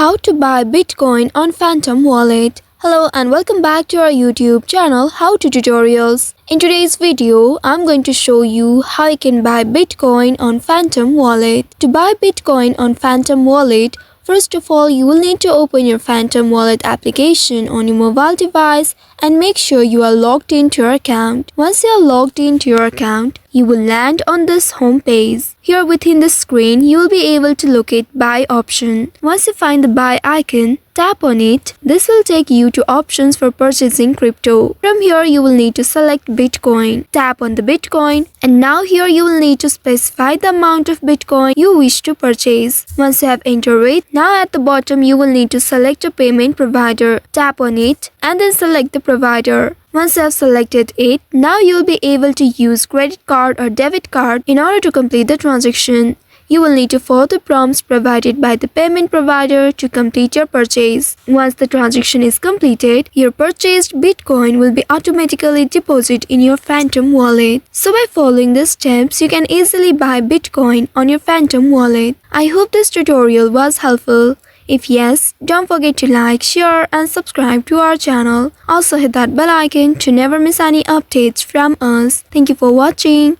How to buy Bitcoin on Phantom Wallet. Hello and welcome back to our YouTube channel How to Tutorials. In today's video, I'm going to show you how you can buy Bitcoin on Phantom Wallet. To buy Bitcoin on Phantom Wallet, first of all, you will need to open your Phantom Wallet application on your mobile device and make sure you are logged into your account. Once you are logged into your account, you will land on this home page. Here within the screen, you will be able to locate buy option. Once you find the buy icon, tap on it. This will take you to options for purchasing crypto. From here, you will need to select Bitcoin. Tap on the Bitcoin, and now here you will need to specify the amount of Bitcoin you wish to purchase. Once you have entered it, now at the bottom you will need to select a payment provider. Tap on it and then select the provider. Once you have selected it, now you will be able to use credit card or debit card in order to complete the transaction. You will need to follow the prompts provided by the payment provider to complete your purchase. Once the transaction is completed, your purchased Bitcoin will be automatically deposited in your Phantom Wallet. So by following these steps, you can easily buy Bitcoin on your Phantom Wallet. I hope this tutorial was helpful. If yes, don't forget to like, share and subscribe to our channel. Also hit that bell icon to never miss any updates from us. Thank you for watching.